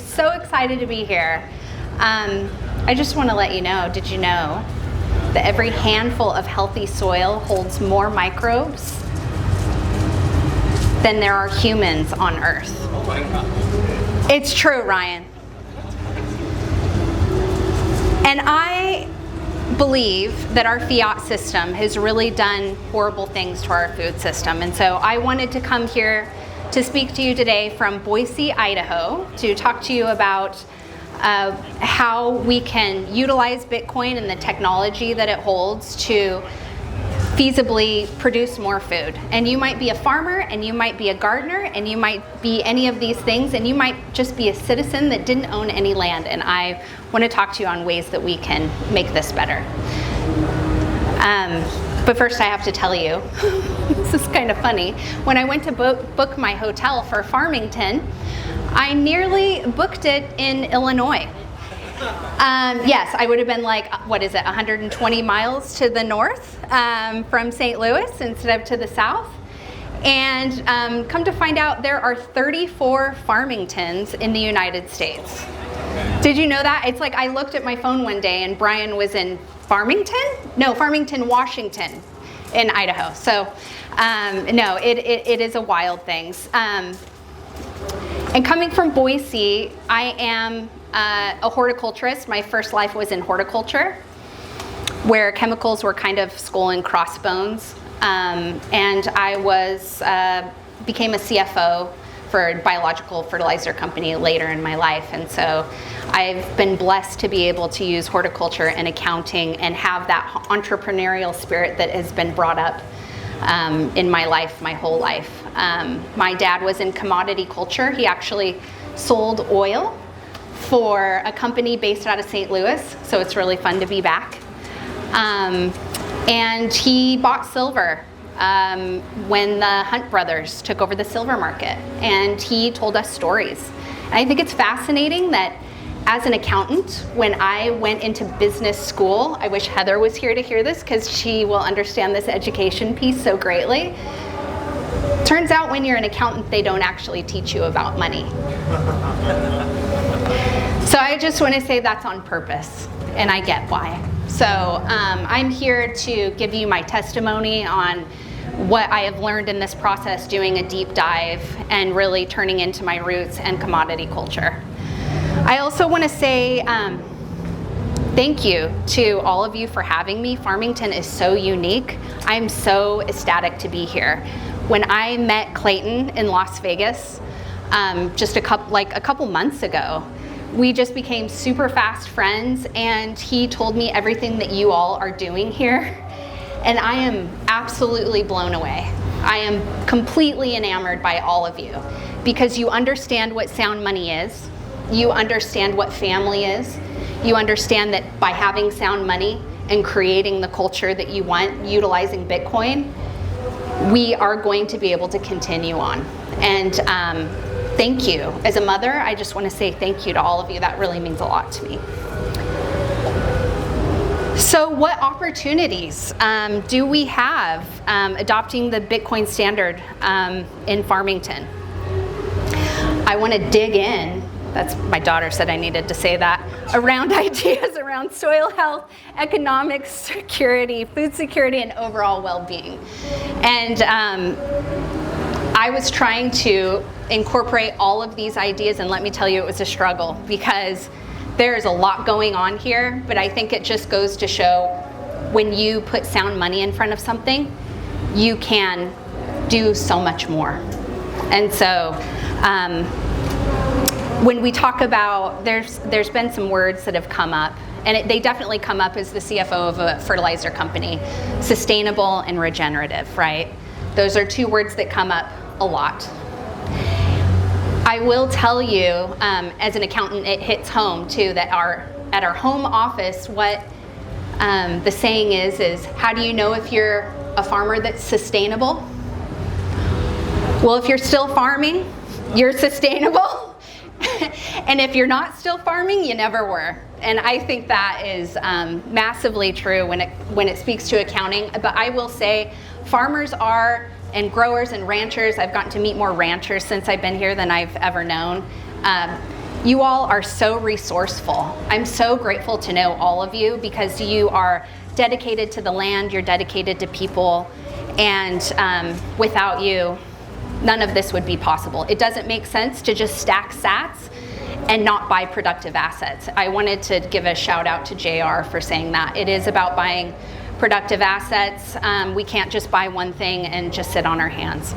so excited to be here. I just want to let you know, did you know that every handful of healthy soil holds more microbes than there are humans on Earth? Oh my God. It's true, Ryan. And I believe that our fiat system has really done horrible things to our food system. And so I wanted to come here to speak to you today from Boise, Idaho, to talk to you about how we can utilize Bitcoin and the technology that it holds to feasibly produce more food. And you might be a farmer, and you might be a gardener, and you might be any of these things, and you might just be a citizen that didn't own any land. And I want to talk to you on ways that we can make this better. But first I have to tell you, this is kind of funny. When I went to book my hotel for Farmington, I nearly booked it in Illinois. Yes, I would have been like, 120 miles to the north from St. Louis instead of to the south. And come to find out, there are 34 Farmingtons in the United States. Did you know that? It's like I looked at my phone one day and Brian was in Farmington, Washington in Idaho. So no, it is a wild thing. And coming from Boise, I am a horticulturist. My first life was in horticulture, where chemicals were kind of skull and crossbones. And I became a CFO for a biological fertilizer company later in my life. And so I've been blessed to be able to use horticulture and accounting and have that entrepreneurial spirit that has been brought up in my life, my whole life. My dad was in commodity culture. He actually sold oil for a company based out of St. Louis, so it's really fun to be back. And he bought silver when the Hunt brothers took over the silver market, and he told us stories. And I think it's fascinating that as an accountant, when I went into business school, I wish Heather was here to hear this because she will understand this education piece so greatly. Turns out when you're an accountant, they don't actually teach you about money. So I just want to say that's on purpose, and I get why. So I'm here to give you my testimony on what I have learned in this process, doing a deep dive and really turning into my roots and commodity culture. I also want to say thank you to all of you for having me. Farmington is so unique. I'm so ecstatic to be here. When I met Clayton in Las Vegas just a couple months ago, we just became super fast friends, and he told me everything that you all are doing here. And I am absolutely blown away. I am completely enamored by all of you because you understand what sound money is. You understand what family is. You understand that by having sound money and creating the culture that you want, utilizing Bitcoin, we are going to be able to continue on. And thank you. As a mother, I just want to say thank you to all of you. That really means a lot to me. So what opportunities do we have adopting the Bitcoin standard in Farmington? I want to dig in. That's my daughter said I needed to say that, around ideas around soil health, economic security, food security, and overall well-being. And I was trying to incorporate all of these ideas, and let me tell you, it was a struggle because there is a lot going on here, but I think it just goes to show when you put sound money in front of something, you can do so much more. And so when we talk about, there's been some words that have come up, and they definitely come up as the CFO of a fertilizer company, sustainable and regenerative, right? Those are two words that come up a lot. I will tell you, as an accountant, it hits home too, that at our home office, what the saying is how do you know if you're a farmer that's sustainable? Well, if you're still farming, you're sustainable. And if you're not still farming, you never were. And I think that is massively true when it speaks to accounting. But I will say farmers are, and growers and ranchers, I've gotten to meet more ranchers since I've been here than I've ever known. You all are so resourceful. I'm so grateful to know all of you because you are dedicated to the land, you're dedicated to people, and without you, none of this would be possible. It doesn't make sense to just stack sats and not buy productive assets. I wanted to give a shout out to JR for saying that. It is about buying productive assets. We can't just buy one thing and just sit on our hands.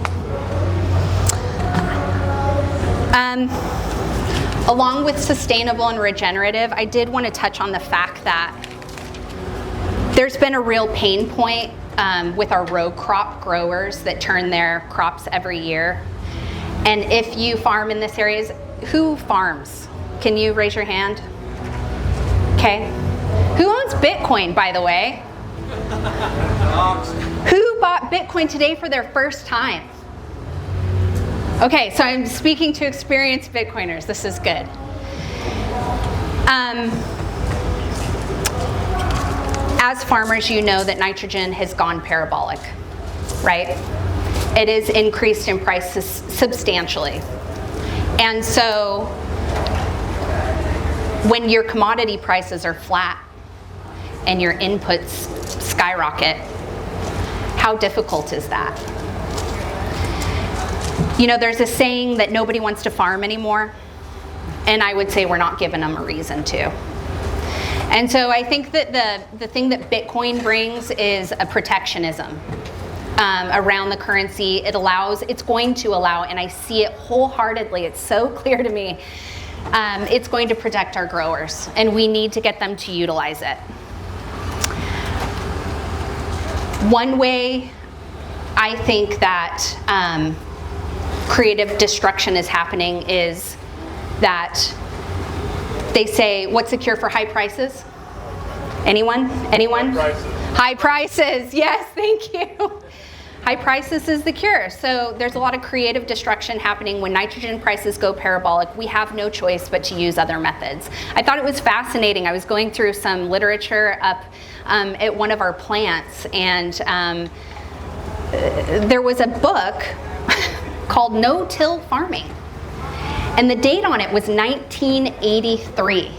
Along with sustainable and regenerative, I did want to touch on the fact that there's been a real pain point with our row crop growers that turn their crops every year. And if you farm in this area, who farms? Can you raise your hand? Okay. Who owns Bitcoin, by the way? Who bought Bitcoin today for their first time? Okay, so I'm speaking to experienced Bitcoiners. This is good. As farmers, you know that nitrogen has gone parabolic, right? It is increased in price substantially. And so when your commodity prices are flat and your inputs skyrocket, how difficult is that? You know, there's a saying that nobody wants to farm anymore, and I would say we're not giving them a reason to. And so I think that the thing that Bitcoin brings is a protectionism around the currency. It's going to allow, and I see it wholeheartedly, it's so clear to me, it's going to protect our growers, and we need to get them to utilize it. One way I think that creative destruction is happening is that they say, what's the cure for high prices? Anyone? Anyone? High prices. High prices, yes, thank you. High prices is the cure. So there's a lot of creative destruction happening when nitrogen prices go parabolic. We have no choice but to use other methods. I thought it was fascinating. I was going through some literature up at one of our plants, and there was a book called No-Till Farming. And the date on it was 1983.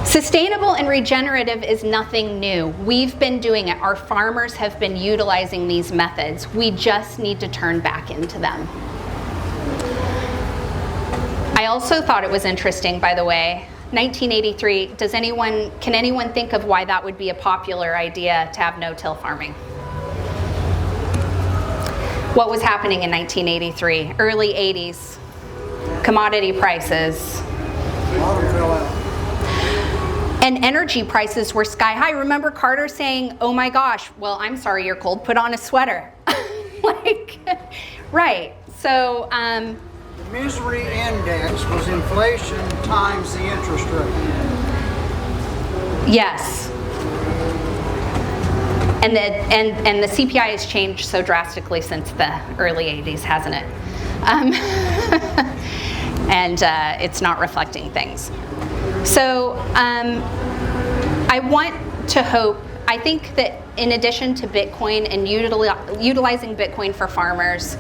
Sustainable and regenerative is nothing new. We've been doing it. Our farmers have been utilizing these methods. We just need to turn back into them. I also thought it was interesting, by the way, 1983, can anyone think of why that would be a popular idea to have no-till farming? What was happening in 1983? Early 80s, commodity prices. And energy prices were sky high. Remember Carter saying, oh my gosh, well, I'm sorry you're cold, put on a sweater. Right, so. The misery index was inflation times the interest rate. Yes. And the CPI has changed so drastically since the early 80s, hasn't it? And it's not reflecting things. So I want to hope, I think that in addition to Bitcoin and utilizing Bitcoin for farmers,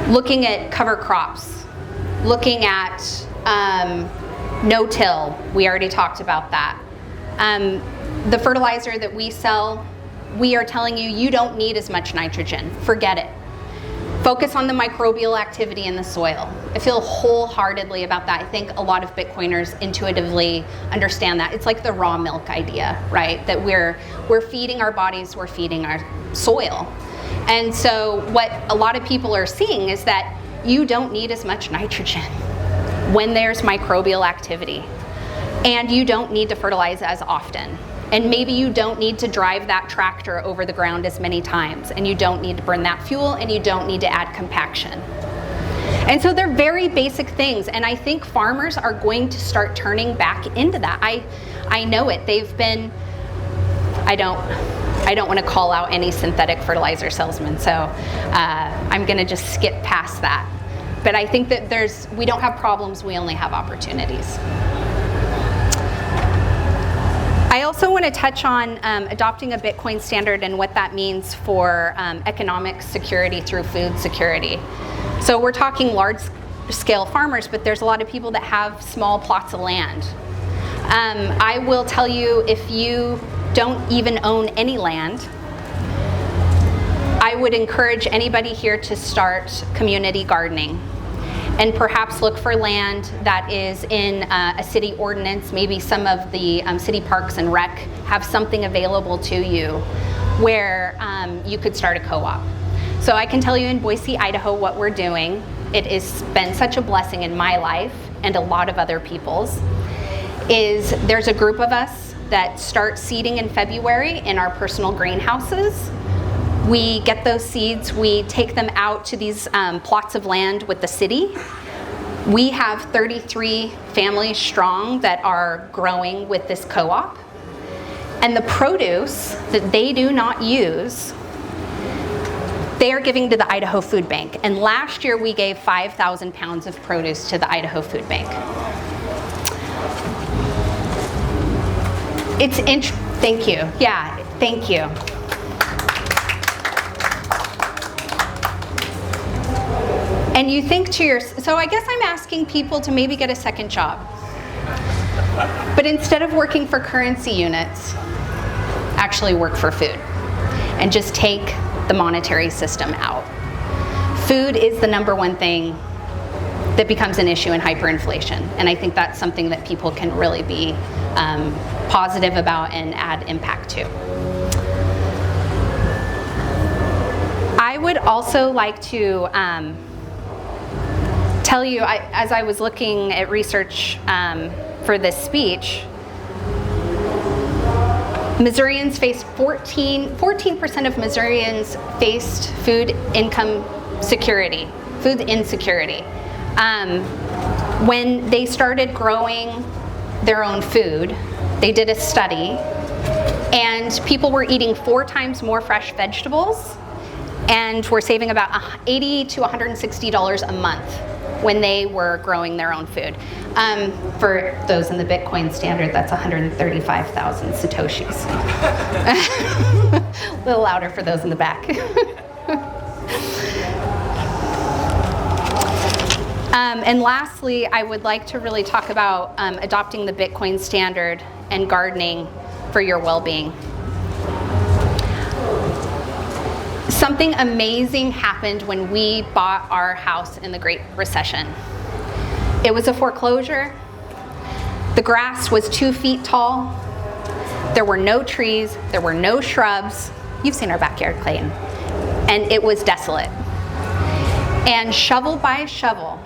looking at cover crops, looking at no-till, we already talked about that. The fertilizer that we sell, we are telling you, you don't need as much nitrogen. Forget it. Focus on the microbial activity in the soil. I feel wholeheartedly about that. I think a lot of Bitcoiners intuitively understand that. It's like the raw milk idea, right? That we're feeding our bodies, we're feeding our soil. And so what a lot of people are seeing is that you don't need as much nitrogen when there's microbial activity. And you don't need to fertilize as often. And maybe you don't need to drive that tractor over the ground as many times, and you don't need to burn that fuel, and you don't need to add compaction. And so they're very basic things, and I think farmers are going to start turning back into that. I know it. They've been, I don't want to call out any synthetic fertilizer salesman, so I'm going to just skip past that. But I think that we don't have problems, we only have opportunities. I also want to touch on adopting a Bitcoin standard and what that means for economic security through food security. So we're talking scale farmers, but there's a lot of people that have small plots of land. I will tell you, if you don't even own any land, I would encourage anybody here to start community gardening, and perhaps look for land that is in a city ordinance. Maybe some of the city parks and rec have something available to you where you could start a co-op. So I can tell you in Boise, Idaho, what we're doing. It has been such a blessing in my life and a lot of other people's. There's a group of us that start seeding in February in our personal greenhouses. We get those seeds, we take them out to these plots of land with the city. We have 33 families strong that are growing with this co-op. And the produce that they do not use, they are giving to the Idaho Food Bank. And last year we gave 5,000 pounds of produce to the Idaho Food Bank. Thank you. Yeah, thank you. And you think to yourself, so I guess I'm asking people to maybe get a second job. But instead of working for currency units, actually work for food. And just take the monetary system out. Food is the number one thing that becomes an issue in hyperinflation. And I think that's something that people can really be positive about and add impact to. I would also like to tell you, as I was looking at research for this speech, Missourians faced 14% of Missourians faced food insecurity. When they started growing their own food, they did a study, and people were eating 4 times more fresh vegetables and were saving about $80 to $160 a month when they were growing their own food. For those in the Bitcoin standard, that's 135,000 Satoshis. A little louder for those in the back. And lastly, I would like to really talk about adopting the Bitcoin standard and gardening for your well-being. Something amazing happened when we bought our house in the Great Recession. It was a foreclosure. The grass was 2 feet tall. There were no trees. There were no shrubs. You've seen our backyard, Clayton. And it was desolate. And shovel by shovel,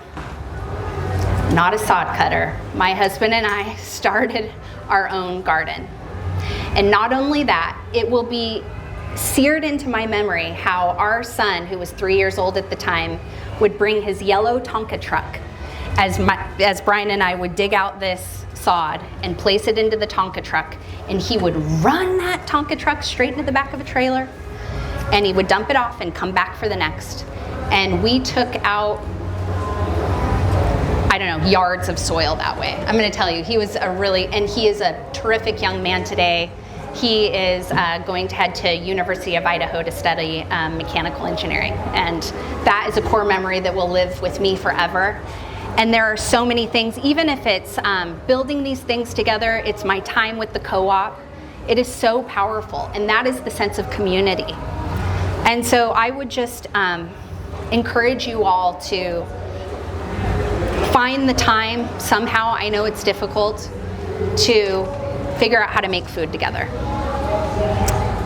not a sod cutter, my husband and I started our own garden. And not only that, it will be seared into my memory how our son, who was 3 years old at the time, would bring his yellow Tonka truck as Brian and I would dig out this sod and place it into the Tonka truck, and he would run that Tonka truck straight into the back of a trailer, and he would dump it off and come back for the next. And we took out, I don't know, yards of soil that way. I'm going to tell you, he is a terrific young man today. He is going to head to University of Idaho to study mechanical engineering. And that is a core memory that will live with me forever. And there are so many things, even if it's building these things together, it's my time with the co-op. It is so powerful, and that is the sense of community. And so I would just encourage you all to find the time somehow, I know it's difficult, to figure out how to make food together.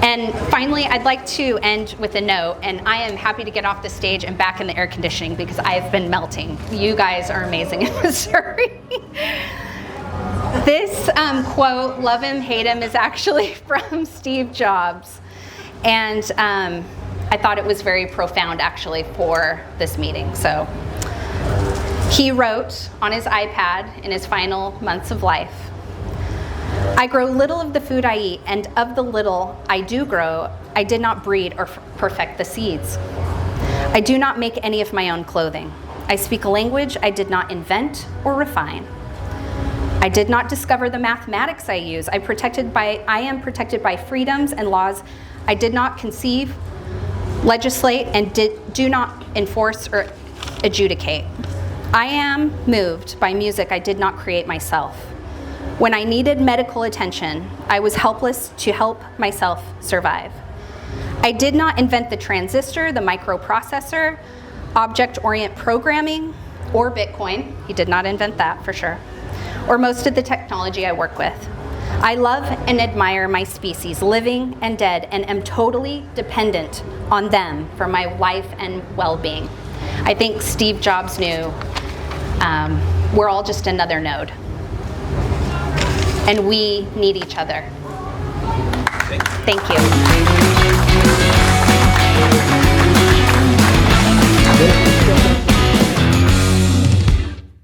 And finally, I'd like to end with a note, and I am happy to get off the stage and back in the air conditioning because I have been melting. You guys are amazing in Missouri. This quote, "Love him, hate him," is actually from Steve Jobs. And I thought it was very profound actually for this meeting. So he wrote on his iPad in his final months of life, "I grow little of the food I eat, and of the little I do grow, I did not breed or perfect the seeds. I do not make any of my own clothing. I speak a language I did not invent or refine. I did not discover the mathematics I use. I am protected by freedoms and laws I did not conceive, legislate, and do not enforce or adjudicate. I am moved by music I did not create myself. When I needed medical attention, I was helpless to help myself survive. I did not invent the transistor, the microprocessor, object-oriented programming, or Bitcoin. He did not invent that for sure, or most of the technology I work with. I love and admire my species, living and dead, and am totally dependent on them for my life and well-being. I think Steve Jobs knew we're all just another node, and we need each other. Thank you.